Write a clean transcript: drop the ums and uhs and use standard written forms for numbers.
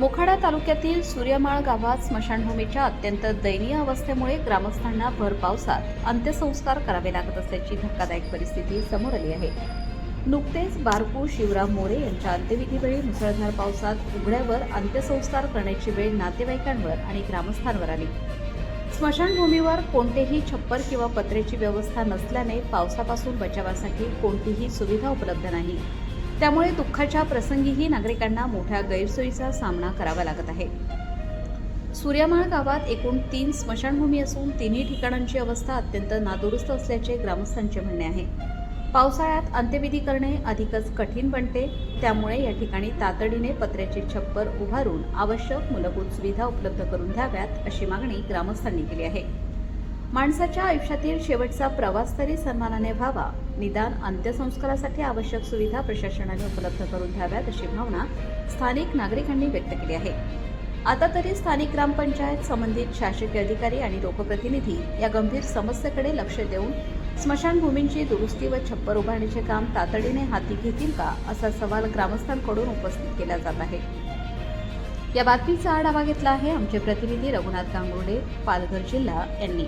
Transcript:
मोखाडा तालुक्यातील सूर्यमाळ गावात स्मशानभूमीच्या अत्यंत दयनीय अवस्थेमुळे ग्रामस्थांना भर पावसात अंत्यसंस्कार करावे लागत असल्याची धक्कादायक परिस्थिती समोर आली आहे। नुकतेच बारकू शिवराम मोरे यांच्या अंत्यविधीवेळी मुसळधार पावसात उघड्यावर अंत्यसंस्कार करण्याची वेळ नातेवाईकांवर आणि ग्रामस्थांवर आली। स्मशानभूमीवर कोणतेही छप्पर किंवा पत्र्याची व्यवस्था नसल्याने पावसापासून बचावासाठी कोणतीही सुविधा उपलब्ध नाही। त्यामुळे दुःखाच्या प्रसंगीही नागरिकांना मोठ्या गैरसोयीचा सामना करावा लागत आहे। सूर्यमाळ गावात एकूण 3 स्मशानभूमी असून तिन्ही ठिकाणांची अवस्था अत्यंत नादुरुस्त असल्याचे ग्रामस्थांचे म्हणणे आहे। पावसाळ्यात अंत्यविधी करणे अधिकच कठीण बनते। त्यामुळे या ठिकाणी तातडीने पत्र्याचे छप्पर उभारून आवश्यक मूलभूत सुविधा उपलब्ध करून द्याव्यात अशी मागणी ग्रामस्थांनी केली आहे। माणसाच्या आयुष्यातील शेवटचा प्रवास तरी सन्मानाने व्हावा, निदान अंत्यसंस्कारासाठी आवश्यक सुविधा प्रशासनाने उपलब्ध करून द्याव्यात अशी भावना स्थानिक नागरिकांनी व्यक्त केली आहे। आता तरी स्थानिक ग्रामपंचायत, संबंधित शासकीय अधिकारी आणि लोकप्रतिनिधी या गंभीर समस्येकडे लक्ष देऊन स्मशानभूमींची दुरुस्ती व छप्पर उभारण्याचे काम तातडीने हाती घेतील का, असा सवाल ग्रामस्थांकडून उपस्थित केला जात आहे। या बातमीचा आढावा घेतला आहे आमचे प्रतिनिधी रघुनाथ गांगुर्डे, पालघर जिल्हा यांनी।